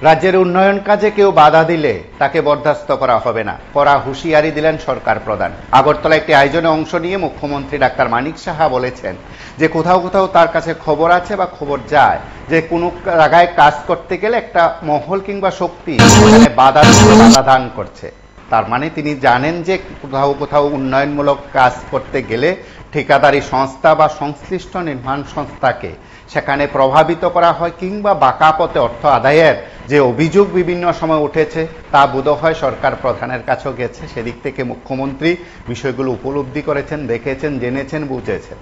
রাজ্যের উন্নয়ন কাজে কেউ বাধা দিলে তাকে বরদাস্ত করা হবে না, কড়া হুঁশিয়ারি দিলেন সরকার প্রধান। আগরতলা একটি আয়োজনে অংশ নিয়ে মুখ্যমন্ত্রী ডাক্তার মানিক সাহা বলেছেন যে কোথাও কোথাও তার কাছে খবর আছে বা খবর যায় যে কোনো জায়গায় কাজ করতে গেলে একটা মহল কিংবা শক্তি বাধা দান করছে। তার মানে তিনি জানেন যে কোথাও কোথাও উন্নয়নমূলক কাজ করতে গেলে ঠিকাদারি সংস্থা বা সংশ্লিষ্ট নির্মাণ সংস্থাকে সেখানে প্রভাবিত করা হয় কিংবা বাঁকা পথে অর্থ আদায়ের যে অভিযোগ বিভিন্ন সময় উঠেছে তা বোধহয় সরকার প্রধানের কাছেও গেছে। সেদিক থেকে মুখ্যমন্ত্রী বিষয়গুলো উপলব্ধি করেছেন, দেখেছেন, জেনেছেন, বুঝেছেন।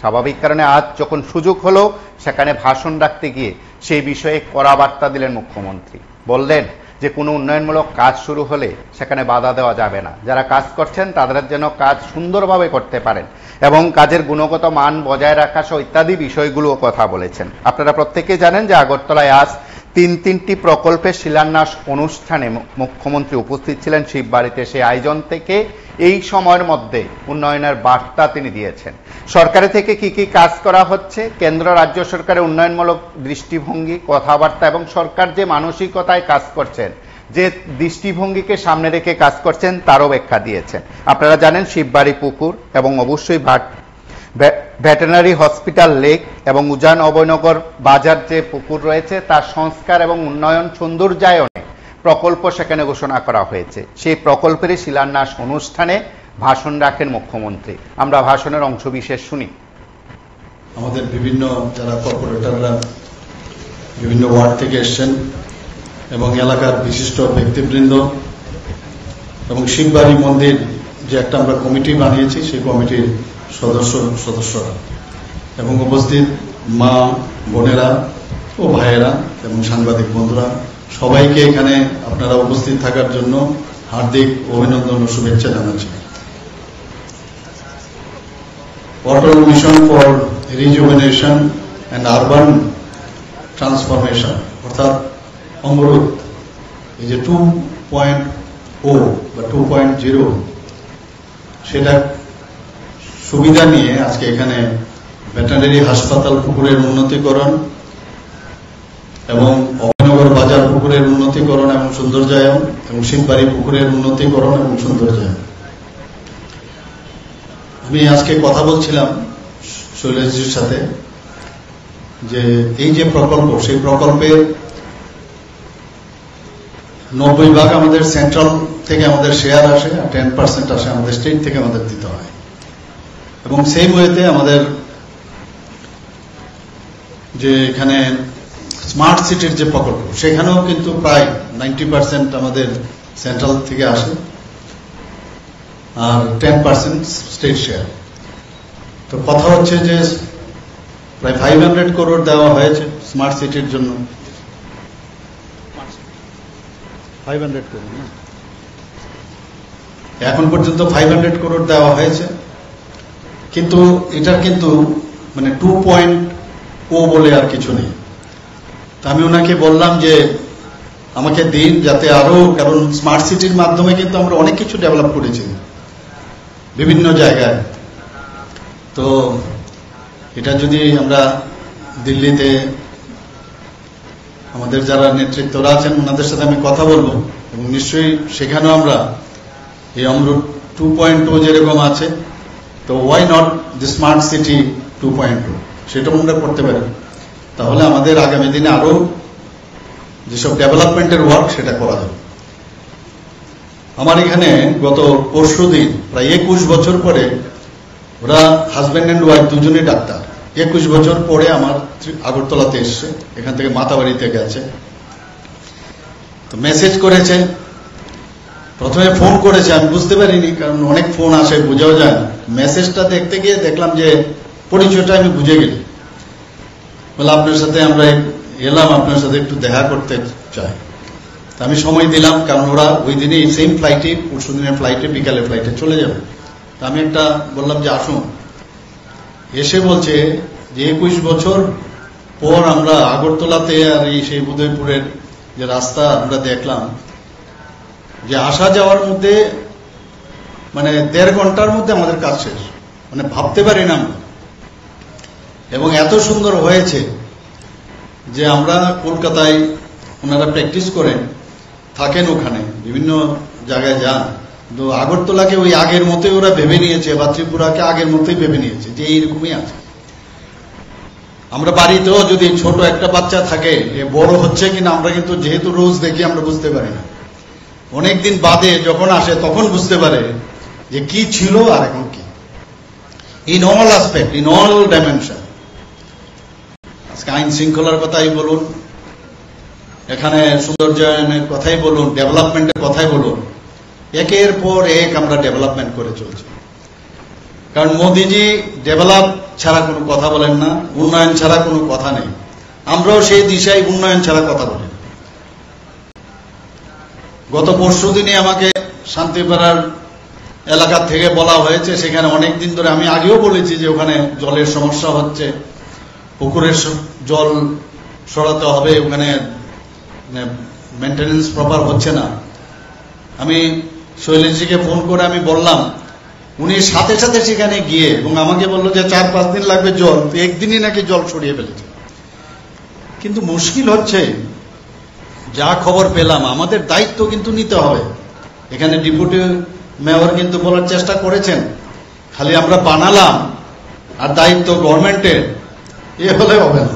স্বাভাবিক কারণে আজ যখন সুযোগ হলো সেখানে ভাষণ রাখতে গিয়ে সেই বিষয়ে কড়া বার্তা দিলেন মুখ্যমন্ত্রী। বললেন যে কোনো উন্নয়নমূলক কাজ শুরু হলে সেখানে বাধা দেওয়া যাবে না, যারা কাজ করছেন তাদের যেন কাজ সুন্দরভাবে করতে পারেন এবং কাজের গুণগত মান বজায় রাখা সহ ইত্যাদি বিষয়গুলো কথা বলেছেন। আপনারা প্রত্যেকে জানেন যে আগরতলায় আজ তিনটি প্রকল্পের শিলান্যাস অনুষ্ঠানে মুখ্যমন্ত্রী উপস্থিত ছিলেন শিববাড়িতে। সেই আয়োজন থেকে এই সময়ের মধ্যে উন্নয়নের বার্তা তিনি দিয়েছেন। সরকারের থেকে কি কি কাজ করা হচ্ছে, কেন্দ্র রাজ্য সরকারের উন্নয়নমূলক দৃষ্টিভঙ্গি, কথাবার্তা এবং সরকার যে মানসিকতায় কাজ করছেন, যে দৃষ্টিভঙ্গিকে সামনে রেখে কাজ করছেন তারও ব্যাখ্যা দিয়েছেন। আপনারা জানেন শিববাড়ি পুকুর এবং অবশ্যই ভেটেরিনারি হসপিটাল লেক এবং উজান অভয়নগর বাজার যে পুকুর রয়েছে তার সংস্কার এবং উন্নয়ন সৌন্দর্যায়নে প্রকল্প সেখানে ঘোষণা করা হয়েছে। সেই প্রকল্পেরই শিলান্যাস অনুষ্ঠানে ভাষণ রাখেন মুখ্যমন্ত্রী। আমরা ভাষণের অংশবিশেষ শুনি। আমাদের বিভিন্ন যারা কর্পোরেটররা বিভিন্ন ওয়ার্ড থেকে এসছেন এবং এলাকার বিশিষ্ট ব্যক্তিবৃন্দ এবং শিববাড়ি মন্দির যে একটা আমরা কমিটি বানিয়েছি সেই কমিটির সদস্যরা এবং উপস্থিত মা বোনেরা ও ভাইয়েরা এবং সাংবাদিক বন্ধুরা, সবাইকে এখানে আপনারা উপস্থিত থাকার জন্য হার্দিক অভিনন্দন ও শুভেচ্ছা জানাচ্ছি। Atal mission for rejuvenation and urban transformation অর্থাৎ অমরুত, এই যে 2.0 বা 2.0 সেটা সুবিধা নিয়ে আজকে এখানে ভেটেরিনারি হাসপাতাল পুকুরের উন্নতিকরণ এবং অভয়নগর বাজার পুকুরের উন্নতিকরণ এবং সৌন্দর্যায়ন এবং শিববাড়ি পুকুরের উন্নতিকরণ এবং সৌন্দর্যায়ন। আমি আজকে কথা বলছিলাম শৈলেশজির সাথে যে এই যে প্রকল্প, সেই প্রকল্পের 90% আমাদের সেন্ট্রাল থেকে আমাদের শেয়ার আসে আর 10% আসে আমাদের স্টেট থেকে আমাদের দিতে হয়। এবং সেই বইতে আমাদের যে এখানে স্মার্ট সিটির যে প্রকল্প সেখানেও কিন্তু প্রায় 90% আমাদের সেন্ট্রাল থেকে আসে আর 10% স্টেট শেয়ার। তো কথা হচ্ছে যে প্রায় 500 করোড় দেওয়া হয়েছে স্মার্ট সিটির জন্য। 500 করোড় না, এখন পর্যন্ত 500 করোড় দেওয়া হয়েছে, কিন্তু এটার কিন্তু মানে 2.0 বলে আর কিছু নেই। তা আমি ওনাকে বললাম যে আমাকে দিন যাতে আরো, কারণ স্মার্ট সিটির মাধ্যমে কিন্তু আমরা অনেক কিছু ডেভেলপ করেছি বিভিন্ন জায়গায়। তো এটা যদি আমরা দিল্লিতে আমাদের যারা নেতৃত্বরা আছেন ওনাদের সাথে আমি কথা বলবো এবং নিশ্চয়ই সেখানেও আমরা এই অমরুত 2.0 যেরকম আছে, তো why not the smart city 2.0 সেটাও আমরা করতে পারি। তাহলে আমাদের আগামী দিনে আরো যেসব ডেভেলপমেন্টের ওয়ার্ক সেটা করা যাবে। আমার এখানে গত পরশুদিন প্রায় 21 বছর পরে, ওরা হাজব্যান্ড এন্ড ওয়াইফ দুজনেই ডাক্তার, 21 বছর পরে আমার আগরতলাতে এসছে, এখান থেকে মাতাবাড়িতে গেছে। তো মেসেজ করেছে, প্রথমে ফোন করেছে, আমি বুঝতে পারিনি কারণ অনেক ফোন আসে বুঝাও যায় না। মেসেজটা দেখতে গিয়ে দেখলাম যে পরিচয়টা আমি বুঝে গেছি। বলে আপনার সাথে আমরা এলাম, আপনার সাথে একটু দেখা করতে চাই। তা আমি সময় দিলাম, কারণ ওরা ওই দিনে সেম ফ্লাইটে, পরশু দিনের ফ্লাইটে, বিকালের ফ্লাইটে চলে যাবে। তা আমি একটা বললাম যে আসুন। এসে বলছে যে 21 বছর পর আমরা আগরতলাতে আর এই সেই উদয়পুরের যে রাস্তা আমরা দেখলাম যে আসা যাওয়ার মধ্যে মানে 1.5 ঘন্টার মধ্যে আমাদের কাজ শেষ, মানে ভাবতে পারি না আমরা। এবং এত সুন্দর হয়েছে যে আমরা কলকাতায় ওনারা প্র্যাকটিস করেন, থাকেন ওখানে, বিভিন্ন জায়গায় যান। তো আগরতলাকে ওই আগের মতোই ওরা ভেবে নিয়েছে, বা ত্রিপুরাকে আগের মতোই ভেবে নিয়েছে যে এইরকমই আছে। আমরা বাড়িতেও যদি ছোট একটা বাচ্চা থাকে, এ বড় হচ্ছে কিনা আমরা কিন্তু যেহেতু রোজ দেখি আমরা বুঝতে পারি না। অনেকদিন বাদে যখন আসে তখন বুঝতে পারে যে কি ছিল আর এখন কি, in all aspect, in all dimension. আজকে আইন শৃঙ্খলার কথাই বলুন, এখানে সৌন্দর্যায়নের কথাই বলুন, ডেভেলপমেন্টের কথাই বলুন, একের পর এক আমরা ডেভেলপমেন্ট করে চলছি। কারণ মোদিজি ডেভেলপ ছাড়া কোনো কথা বলেন না, উন্নয়ন ছাড়া কোনো কথা নেই। আমরাও সেই দিশায় উন্নয়ন ছাড়া কথা বলি। গত পরশুদিনই আমাকে শান্তিপাড়ার এলাকা থেকে বলা হয়েছে, সেখানে অনেকদিন ধরে, আমি আগেও বলেছি যে ওখানে জলের সমস্যা হচ্ছে, পুকুরের জল সরাতে হবে, ওখানে মেনটেনেন্স প্রপার হচ্ছে না। আমি শৈলেশজিকে ফোন করে আমি বললাম, উনি সাথে সাথে সেখানে গিয়ে এবং আমাকে বললো যে 4-5 দিন লাগবে জল, একদিনই নাকি জল সরিয়ে ফেলেছে। কিন্তু মুশকিল হচ্ছে, যা খবর পেলাম, আমাদের দায়িত্ব কিন্তু নিতে হবে। এখানে ডেপুটি মেয়র কিন্তু বলার চেষ্টা করেছেন, খালি আমরা বানালাম আর দায়িত্ব গভর্নমেন্টের, এ হলে হবে না।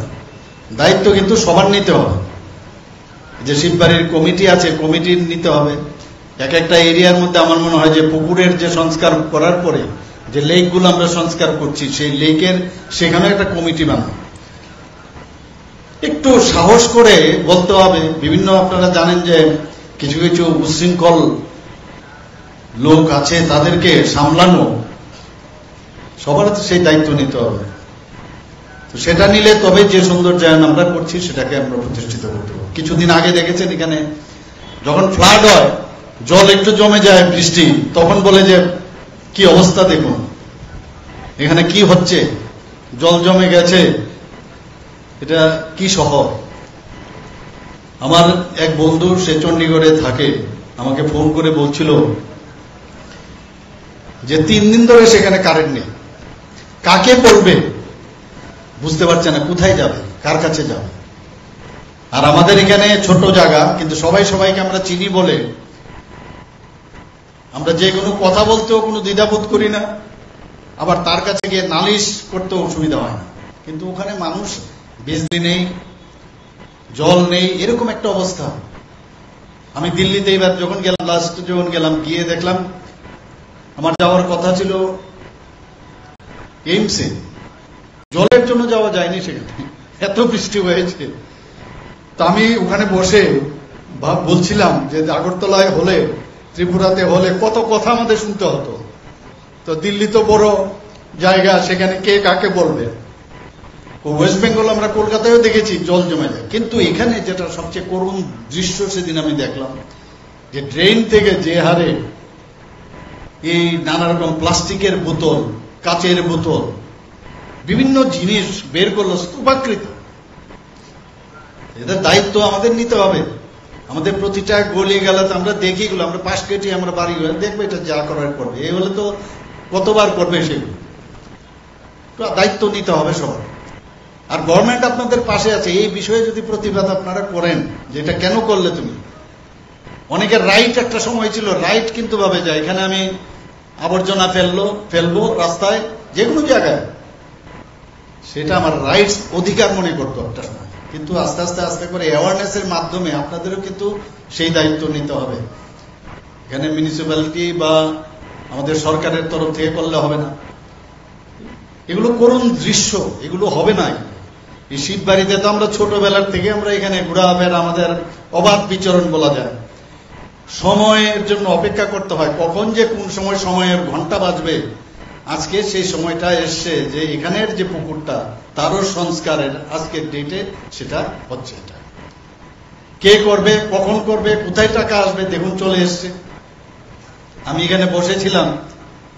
দায়িত্ব কিন্তু সবার নিতে হবে। যে শিববাড়ির কমিটি আছে, কমিটির নিতে হবে। এক একটা এরিয়ার মধ্যে আমার মনে হয় যে পুকুরের যে সংস্কার করার পরে যে লেকগুলো আমরা সংস্কার করছি, সেই লেকের সেখানে একটা কমিটি বানানো। একটু সাহস করে বলতে হবে। বিভিন্ন, আপনারা জানেন যে কিছু কিছু উচ্ছৃঙ্খল লোক আছে, তাদেরকে সামলানো সবার সেই দায়িত্ব নিতে হবে। তো সেটা নিলে তবে যে সৌন্দর্যায়ন আমরা করছি সেটাকে আমরা প্রতিষ্ঠিত করতে পারব। কিছুদিন আগে দেখেছেন এখানে যখন ফ্লাড হয়, জল একটু জমে যায় বৃষ্টি, তখন বলে যে কি অবস্থা দেখুন, এখানে কি হচ্ছে, জল জমে গেছে, এটা কি শহর। আমার এক বন্ধু, সে চণ্ডীগড়ে থাকে, আমাকে ফোন করে বলছিল যে 3 দিন ধরে সেখানে কারেন্ট নেই। কাকে বলবে বুঝতে পারছে না, কোথায় যাবে, কার কাছে যাবে। আর আমাদের এখানে ছোট জায়গা, কিন্তু সবাই সবাইকে আমরা চিনি বলে আমরা যে কোনো কথা বলতেও কোনো দ্বিধাবোধ করি না, আবার তার কাছে গিয়ে নালিশ করতেও অসুবিধা হয় না। কিন্তু ওখানে মানুষ, বিজলি নেই, জল নেই, এরকম একটা অবস্থা। আমি দিল্লিতে এবার যখন গেলাম, লাস্ট যখন গেলাম, গিয়ে দেখলাম আমার যাওয়ার কথা ছিল এইমসে, জলের জন্য যাওয়া যায়নি সেখানে, এত বৃষ্টি হয়েছে। তো আমি ওখানে বসে বলছিলাম যে আগরতলায় হলে, ত্রিপুরাতে হলে কত কথা আমাদের শুনতে হতো। তো দিল্লি তো বড় জায়গা, সেখানে কে কাকে বলবে। ওয়েস্ট বেঙ্গল, আমরা কলকাতায়ও দেখেছি জল জমে যায়। কিন্তু এখানে যেটা সবচেয়ে করুণ দৃশ্য সেদিন আমি দেখলাম, যে ড্রেন থেকে যে হারে এই নানা রকম প্লাস্টিকের বোতল, কাচের বোতল, বিভিন্ন জিনিস বের করলো স্তূপাকৃত। এদের দায়িত্ব আমাদের নিতে হবে। আমাদের প্রতিটা গলি গেলাতে আমরা দেখি এগুলো, আমরা পাশ কেটে আমরা বাড়ি দেখবো, এটা যা করার করবে। এই হলে তো কতবার করবে সেগুলো। দায়িত্ব নিতে হবে সবার। আর গভর্নমেন্ট আপনাদের পাশে আছে। এই বিষয়ে যদি প্রতিবাদ আপনারা করেন, যেটা কেন করলে তুমি, অনেকের রাইট একটা সময় ছিল, রাইট কিন্তু ভাবে যায় এখানে আমি আবর্জনা ফেলবো রাস্তায়, যে কোনো জায়গায়, সেটা আমার রাইটস, অধিকার মনে করতো একটা সময়। কিন্তু আস্তে আস্তে আস্তে করে অ্যাওয়ারনেসের মাধ্যমে আপনাদেরও কিন্তু সেই দায়িত্ব নিতে হবে। এখানে মিউনিসিপ্যালিটি বা আমাদের সরকারের তরফ থেকে করলে হবে না। এগুলো করুণ দৃশ্য, এগুলো হবে না। এই শিববাড়িতে তো আমরা ছোটবেলার থেকে আমরা এখানে ঘোরাফেরা, আমাদের অবাধ বিচরণ বলা যায়। সময়ের জন্য অপেক্ষা করতে হয়, কখন যে কোন সময় সময়ের ঘন্টা বাজবে। আজকে সেই সময়টা এসছে যে এখানের যে পুকুরটা, তারও সংস্কারের আজকের ডেটে সেটা হচ্ছে। এটা কে করবে, কখন করবে, কোথায় টাকা আসবে, দেখুন চলে এসছে। আমি এখানে বসেছিলাম,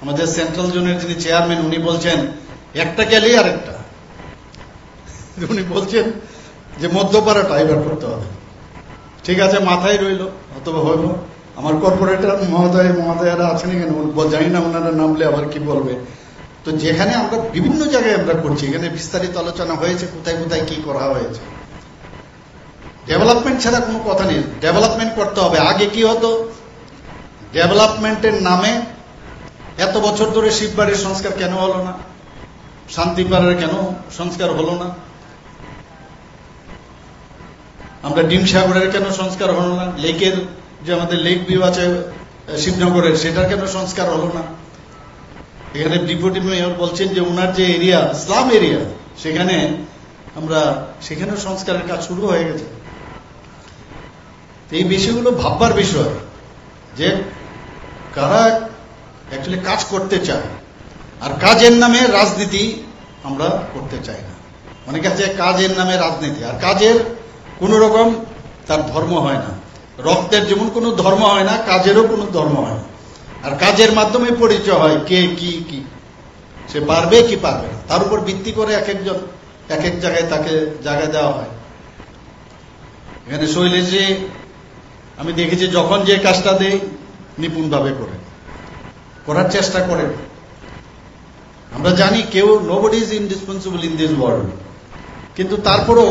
আমাদের সেন্ট্রাল জোনের যিনি চেয়ারম্যান, উনি বলছেন একটা গেলেই আরেকটা। উনি বলছেন যে মধ্যপাড়াটা এবার করতে হবে। ঠিক আছে, মাথায় রইল, অথবা হইল। আমার কর্পোরেটর মহোদয়েরা আছেন এখানে, জানি না ওনারা নামলে আবার কি বলবে। তো যেখানে আমরা বিভিন্ন জায়গায় আমরা করছি, এখানে বিস্তারিত আলোচনা হয়েছে কোথায় কোথায় কি করা হয়েছে। ডেভেলপমেন্ট ছাড়া কোনো কথা নেই, ডেভেলপমেন্ট করতে হবে। আগে কি হতো, ডেভেলপমেন্টের নামে এত বছর ধরে শিববাড়ির সংস্কার কেন হলো না, শান্তিপাড়ার কেন সংস্কার হলো না, আমরা ডিমসাগরের কেন সংস্কার হলো না, লেকের যে আমাদের লেক ভিউ আছে শিবনগরের সেটার কেন সংস্কার হলো না। এখানে ডেপুটি মেয়র বলছেন যে ওনার যে এরিয়া স্লাম এরিয়া সেখানে সংস্কারের কাজ শুরু হয়ে গেছে। এই বিষয়গুলো ভাববার বিষয় যে কারা অ্যাকচুয়ালি কাজ করতে চায়, আর কাজের নামে রাজনীতি আমরা করতে চাই না। অনেকে আছে কাজের নামে রাজনীতি, আর কাজের কোন রকম তার ধর্ম হয় না, রক্তের যেমন কোনো ধর্ম হয় না, কাজেরও কোনো ধর্ম হয় না। আর কাজের মাধ্যমে পরিচয় হয় কে কি কি, সে পারবে কি পারবে না, তার উপর ভিত্তি করে এক একজন এক এক জায়গায় তাকে জায়গা দেওয়া হয়। এখানে শৈলেশজি আমি দেখেছি যখন যে কাজটা দেয় নিপুণভাবে করার চেষ্টা করেন। আমরা জানি কেউ nobody is indispensable in this world, কিন্তু তারপরও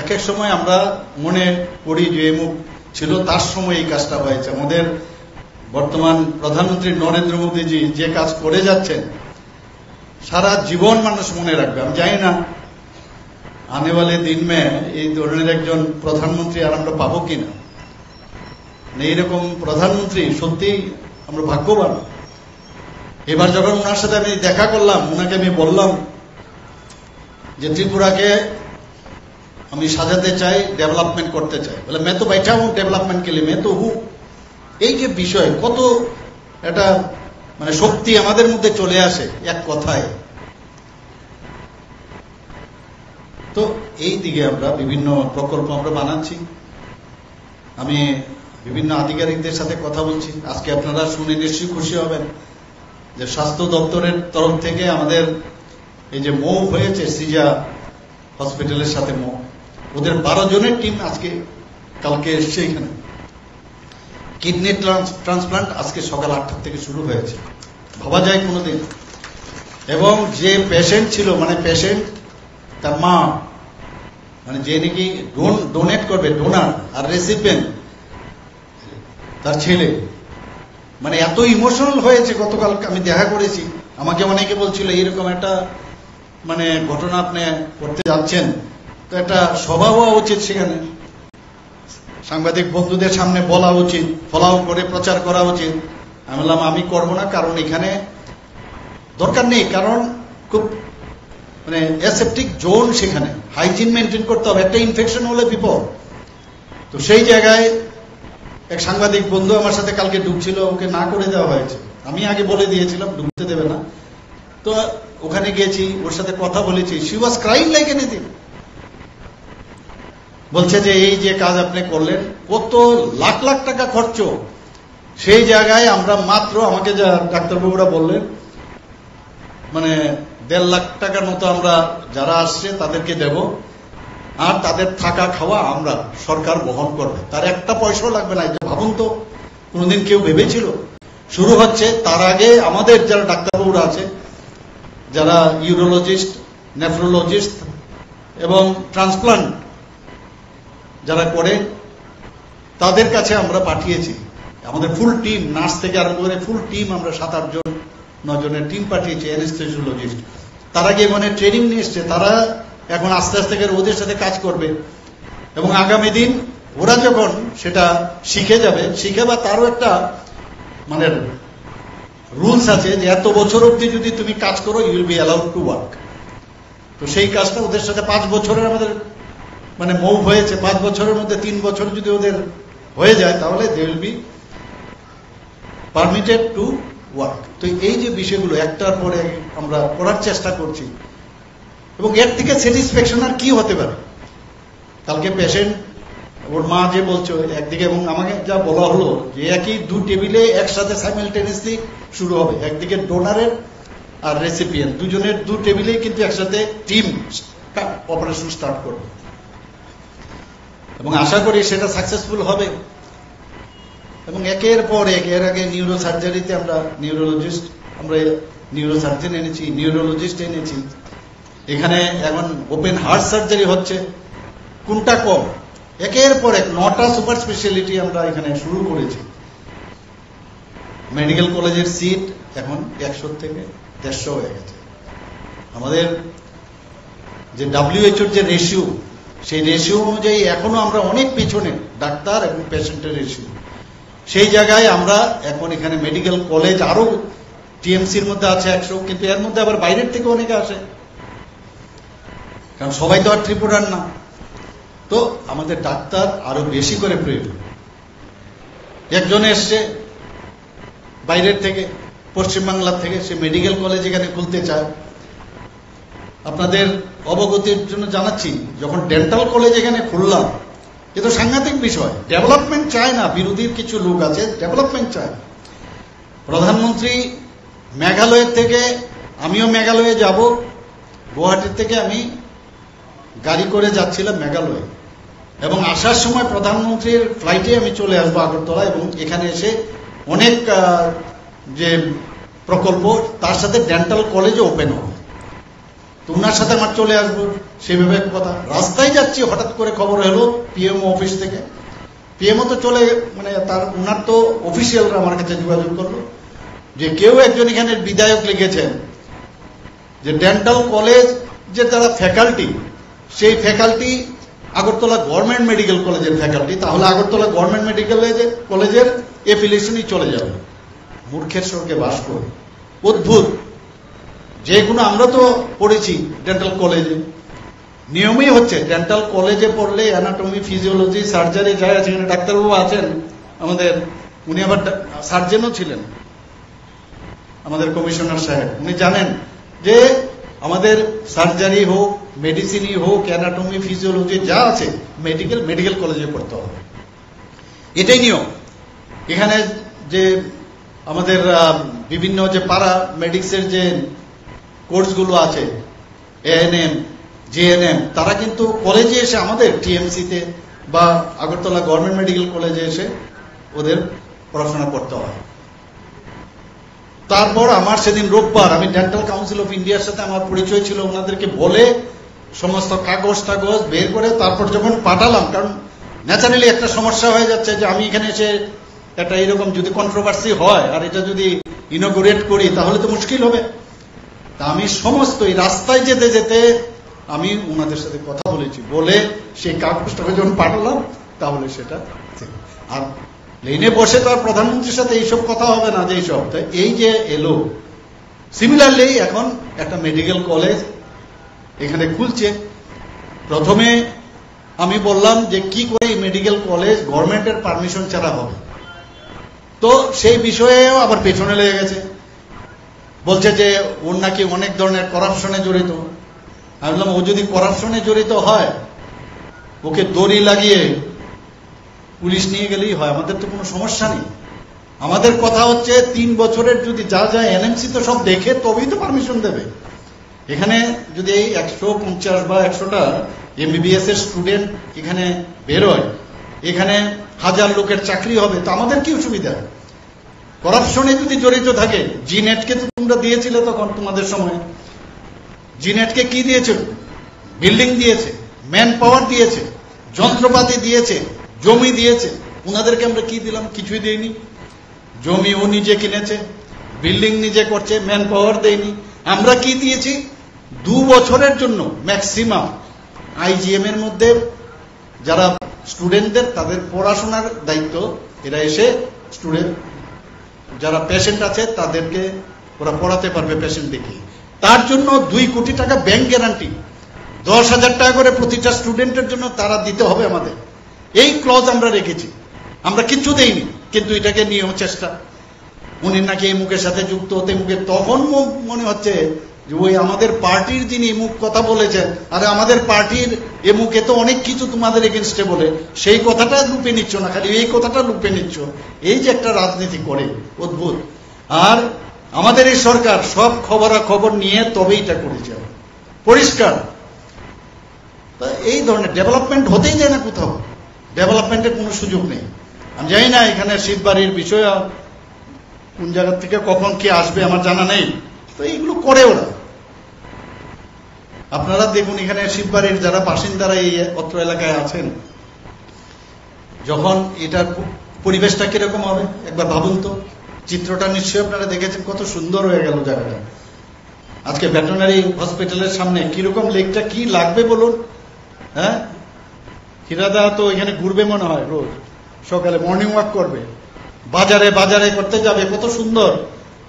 এক এক সময় আমরা মনে করি যে এমুক ছিল তার সময় এই কাজটা হয়েছে। আমাদের বর্তমান প্রধানমন্ত্রী নরেন্দ্র মোদীজি যে কাজ করে যাচ্ছেন সারা জীবন মানুষ মনে রাখবে। আমি জানি না আনেওয়ালে দিন মে এই ধরনের একজন প্রধানমন্ত্রী আর আমরা পাবো কিনা। এইরকম প্রধানমন্ত্রী সত্যি আমরা ভাগ্যবান। এবার যখন ওনার সাথে আমি দেখা করলাম, ওনাকে আমি বললাম যে ত্রিপুরাকে আমি সাজাতে চাই, ডেভেলপমেন্ট করতে চাই। বলে मैं तो बैठा हूं डेवलपमेंट के लिए, मैं तो हूं। এই যে বিষয় কত এটা মানে শক্তি আমাদের মধ্যে চলে আসে এক কথায়। তো এই দিকে আমরা বিভিন্ন প্রকল্প আমরা বানাচ্ছি। আমি বিভিন্ন আধিকারিকদের সাথে কথা বলছি। আজকে আপনারা শুনে নিশ্চয়ই খুশি হবেন যে স্বাস্থ্য দপ্তরের তরফ থেকে আমাদের এই যে মৌ হয়েছে সিজা হসপিটালের সাথে মৌ, ওদের 12 জনের টিম আজকে কালকে এসছে এখানে। কিডনি ট্রান্সপ্লান্ট আজকে সকাল 8টা থেকে শুরু হয়েছে, ভাবা যায় কোনোদিন। এবং যে পেশেন্ট ছিল মানে পেশেন্ট তার মা, মানে যে নাকি ডোনেট করবে, ডোনার আর রেসিপিয়েন্ট তার ছেলে, মানে এত ইমোশনাল হয়েছে। গতকাল আমি দেখা করেছি, আমাকে অনেকে বলছিল এইরকম একটা মানে ঘটনা আপনি করতে যাচ্ছেন, তো একটা সভা হওয়া উচিত, সেখানে সাংবাদিক বন্ধুদের সামনে বলা উচিত, ফলাও করে প্রচার করা উচিত। আমি বললাম আমি করব না, কারণ এখানে দরকার নেই, কারণ খুব মানে অ্যাসেপ্টিক জোন, সেখানে হাইজিন মেনটেন করতে হবে, একটা ইনফেকশন হলে বিপদ। তো সেই জায়গায় এক সাংবাদিক বন্ধু আমার সাথে কালকে ঢুকছিল, ওকে না করে দেওয়া হয়েছে। আমি আগে বলে দিয়েছিলাম ঢুকতে দেবে না, তো ওখানে গেছি, ওর সাথে কথা বলেছি। She was crying like anything. বলছে যে এই যে কাজ আপনি করলেন, কত লাখ লাখ টাকা খরচ, সেই জায়গায় আমরা মাত্র, আমাকে যা ডাক্তারবাবুরা বললেন, মানে 1.5 লাখ টাকার মতো আমরা যারা আসছে তাদেরকে দেব, আর তাদের থাকা খাওয়া আমরা সরকার বহন করবে, তার একটা পয়সাও লাগবে না। ভাবুন তো, কোনদিন কেউ ভেবেছিল? শুরু হচ্ছে তার আগে আমাদের যারা ডাক্তারবাবুরা আছে, যারা ইউরোলজিস্ট, নেফ্রোলজিস্ট এবং ট্রান্সপ্লান্ট যারা করে, তাদের কাছে আমরা পাঠিয়েছি আমাদের ফুল টিম, নার্স থেকে আরম্ভ করে ফুল টিম, আমরা 7-8 জন 9 জনের টিম পাঠিয়েছি, অ্যানেস্থেসিওলজিস্ট। তারা গিয়ে মানে ট্রেনিং নিয়ে এসছে, তারা এখন আস্তে আস্তে ওদের সাথে কাজ করবে, এবং আগামী দিন ওরা যখন সেটা শিখে যাবে, শিখে বা তারও একটা মানে রুলস আছে যে এত বছর অবধি যদি তুমি কাজ করো, you will be allowed to work. তো সেই কাজটা ওদের সাথে 5 বছরের আমাদের মানে মুভ হয়েছে। 5 বছরের মধ্যে 3 বছর যদি ওদের হয়ে যায়, তাহলে they will be permitted to work. তো এই যে বিষয়গুলো একটার পরে আমরা করার চেষ্টা করছি, এবং এর থেকে স্যাটিসফ্যাকশন আর কি হতে পারে। কালকে পেশেন্ট, ওর মা যে বলছো একদিকে, এবং আমাকে যা বলা হলো যে একই 2 টেবিলে একসাথে সাইমালটেনিয়াসলি শুরু হবে, একদিকে ডোনারের আর রেসিপিয়েন্ট, দুজনের 2 টেবিলেই কিন্তু একসাথে টিম অপারেশন স্টার্ট করবে, এবং আশা করি সেটা সাকসেসফুল হবে। এবং একের পর এক, এর আগে নিউরো সার্জারিতে আমরা নিউরোলজিস্ট, আমরা নিউরো সার্জন এনেছি, নিউরোলজিস্ট এনেছি। এখানে এখন ওপেন হার্ট সার্জারি হচ্ছে, কোনটা কম? একের পর এক 9টা সুপার স্পেশালিটি আমরা এখানে শুরু করেছি। মেডিকেল কলেজের সিট এখন 100 থেকে 150 হয়ে গেছে। আমাদের যে WHO যে রেশিও, সেই রেশিও অনুযায়ী এখনো আমরা অনেক পিছনে, ডাক্তার এবং পেশেন্টের রেশিও। সেই জায়গায় আমরা এখন এখানে মেডিকেল কলেজ আরো টিএমসির মধ্যে আছে 100, কিন্তু এর মধ্যে আবার বাইরের থেকে অনেকে আসে, কারণ সবাই তো আর ত্রিপুরার না। তো আমাদের ডাক্তার আরো বেশি করে প্রয়োজন। একজন এসছে বাইরের থেকে, পশ্চিমবাংলার থেকে, সে মেডিকেল কলেজ এখানে খুলতে চায়। আপনাদের অবগতির জন্য জানাচ্ছি, যখন ডেন্টাল কলেজ এখানে খুললাম, এ তো সাংঘাতিক বিষয়। ডেভেলপমেন্ট চায় না, বিরোধীর কিছু লোক আছে ডেভেলপমেন্ট চায়। প্রধানমন্ত্রী মেঘালয়ের থেকে, আমিও মেঘালয়ে যাব, গুয়াহাটির থেকে আমি গাড়ি করে যাচ্ছিলাম মেঘালয়ে, এবং আসার সময় প্রধানমন্ত্রীর ফ্লাইটে আমি চলে আসবো আগরতলা, এবং এখানে এসে অনেক যে প্রকল্প, তার সাথে ডেন্টাল কলেজও ওপেন হবে। তো ওনার সাথে আমার চলে আসবো, সেভাবে কথা। রাস্তায় যাচ্ছি, হঠাৎ করে খবর এলো পিএমও অফিস থেকে। পিএমও তো চলে, মানে ওনার তো অফিসিয়ালরা আমার কাছে যোগাযোগ করলো যে কেউ একজন এখানে বিধায়ক লিখেছেন যে ডেন্টাল কলেজ যে যারা ফ্যাকাল্টি, সেই ফ্যাকাল্টি আগরতলা গভর্নমেন্ট মেডিকেল কলেজের ফ্যাকাল্টি, তাহলে আগরতলা গভর্নমেন্ট মেডিকেল কলেজের এফিলিয়েশনই চলে যাবে। মূর্খের স্বর্গে বাস করে, অদ্ভুত। যে কোনো, আমরা তো পড়েছি ডেন্টাল কলেজে, নিয়মই হচ্ছে ডেন্টাল কলেজে পড়লে অ্যানাটমি, ফিজিওলজি, সার্জারি যাই আছে, এখানে ডাক্তারবাবু আছেন আমাদের, উনি আবার সার্জেনও ছিলেন, আমাদের কমিশনার সাহেব। উনি জানেন যে আমাদের সার্জারি হোক, মেডিসিনই হোক, অ্যানাটমি, ফিজিওলজি যা আছে, মেডিকেল কলেজে পড়তে হবে, এটাই নিয়ম। এখানে যে আমাদের বিভিন্ন যে পারা মেডিক্সের যে কোর্সগুলো আছে, এএনএম, জিএনএম, তারা কিন্তু কলেজে এসে, আমাদের টিএমসিতে বা আগরতলা গভর্নমেন্ট মেডিকেল কলেজে এসে ওদের পড়াশোনা করতে হয়। তারপর আমার সেদিন রোববার, আমি ডেন্টাল কাউন্সিল অফ ইন্ডিয়ার সাথে আমার পরিচয় ছিল, ওনাদেরকে বলে সমস্ত কাগজ টাগজ বের করে তারপর যখন পাঠালাম, কারণ ন্যাচারালি একটা সমস্যা হয়ে যাচ্ছে যে আমি এখানে এসে একটা এরকম যদি কন্ট্রোভার্সি হয় আর এটা যদি ইনগুরেট করি তাহলে তো মুশকিল হবে। তা আমি সমস্ত এই রাস্তায় যেতে যেতে আমি ওনাদের সাথে কথা বলেছি, বলে সেই কাগজটাকে যখন পাঠালাম তাহলে সেটা, আর প্লেনে বসে তো আর প্রধানমন্ত্রীর সাথে এইসব কথা হবে না, যে এইসব। তাই এই যে এলো, সিমিলারলি এখন একটা মেডিকেল কলেজ এখানে খুলছে। প্রথমে আমি বললাম যে কি করে মেডিকেল কলেজ গভর্নমেন্টের পারমিশন ছাড়া হবে, তো সেই বিষয়েও আবার পেছনে লেগে গেছে, বলছে যে ওর নাকি অনেক ধরনের করাপশনে জড়িত। আমি বললাম, ও যদি করাপশনে জড়িত হয়, ওকে দড়ি লাগিয়ে পুলিশ নিয়ে গেলেই হয়, আমাদের তো কোনো সমস্যা নেই। আমাদের কথা হচ্ছে 3 বছরের যদি যা যা এনএমসি তো সব দেখে তবেই তো পারমিশন দেবে। এখানে যদি এই 150 বা 100টা এমবিবিএস এর স্টুডেন্ট এখানে বেরোয়, এখানে 1000 লোকের চাকরি হবে, তো আমাদের কি অসুবিধা? করাপশনে যদি জড়িত থাকে, জিনেটকে তো তোমরা দিয়েছিলে তখন তোমাদের সময়, জিনেটকে কি দিয়েছে? বিল্ডিং দিয়েছে, ম্যান পাওয়ার দিয়েছে, যন্ত্রপাতি দিয়েছে, জমি দিয়েছে। ওনাদেরকে আমরা কি দিলাম? কিছুই দেয়নি। জমি ও নিজে কিনেছে, বিল্ডিং নিজে করছে, ম্যান পাওয়ার দেয়নি। আমরা কি দিয়েছি? 2 বছরের জন্য ম্যাক্সিমাম আইজিএম এর মধ্যে যারা স্টুডেন্টদের তাদের পড়াশোনার দায়িত্ব, এরা এসে স্টুডেন্ট যারা পেশেন্ট আছে তাদেরকে ওরা পড়াতে পারবে পেশেন্ট দেখে। তার জন্য 2 কোটি টাকা ব্যাংক গ্যারান্টি, 10,000 টাকা করে প্রতিটা স্টুডেন্টের জন্য তারা দিতে হবে আমাদের। এই ক্লজ আমরা রেখেছি, আমরা কিচ্ছু দেইনি, কিন্তু এটাকে নিয়েও চেষ্টা। উনি নাকি এই মুখের সাথে যুক্ত হতে, মুখে তখন মনে হচ্ছে যে ওই আমাদের পার্টির যিনি মুখ কথা বলেছেন, আরে আমাদের পার্টির এ মুখে তো অনেক কিছু তোমাদের এগেনস্টে বলে, সেই কথাটা লুপে নিচ্ছ না, খালি এই কথাটা লুপে নিচ্ছ। এই যে একটা রাজনীতি করে, অদ্ভুত। আর আমাদের এই সরকার সব খবরাখবর নিয়ে তবেই এটা করেছে, পরিষ্কার। এই ধরনের ডেভেলপমেন্ট হতেই যায় না কোথাও, ডেভেলপমেন্টের কোনো সুযোগ নেই। আমি জানি না এখানে শীতবাড়ির বিষয় কোন জায়গা থেকে কখন কি আসবে আমার জানা নেই, তো এইগুলো করে ওরা। আপনারা দেখুন এখানে শীতবাড়ির যারা বাসিন্দারা এই অত্র এলাকায় আছেন, যখন এটার পরিবেশটা কিরকম হবে একবার ভাবুন তো। চিত্রটা নিশ্চয়ই আপনারা দেখেছেন, কত সুন্দর হয়ে গেল জায়গাটা। আজকে ভেটেরিনারি হসপিটালের সামনে কিরকম লেকটা কি লাগবে বলুন। হ্যাঁ, হিরাদা তো এখানে ঘুরবে মনে হয়, রোজ সকালে মর্নিং ওয়াক করবে, বাজারে বাজারে করতে যাবে, কত সুন্দর।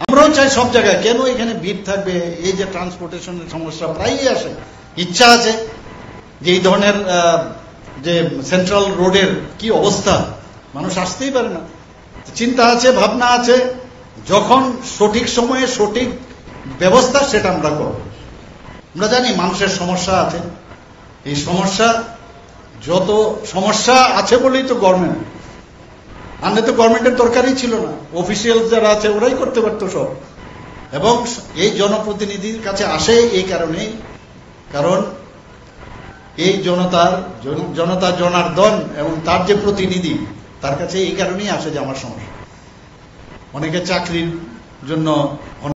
আমরাও চাই সব জায়গায়, কেন এখানে ভিড় থাকবে? এই যে ট্রান্সপোর্টেশনের সমস্যা প্রায়ই আসে। ইচ্ছা আছে যে এই ধরনের যে সেন্ট্রাল রোডের কি অবস্থা, মানুষ আসতেই পারে না। চিন্তা আছে, ভাবনা আছে, যখন সঠিক সময়ে সঠিক ব্যবস্থা সেটা আমরা করব। আমরা জানি মানুষের সমস্যা আছে, এই সমস্যা যত সমস্যা আছে বলেই তো গভর্নমেন্ট, আনলে তো গভর্নমেন্টের দরকারই ছিল না। অফিসিয়াল যারা আছে ওরাই করতে পারতো সব। এবং এই জনপ্রতিনিধির কাছে আসে এই কারণেই, কারণ এই জনতা জনার্দন এবং তার যে প্রতিনিধি, তার কাছে এই কারণেই আসে যে আমার সমস্যা। অনেকে চাকরির জন্য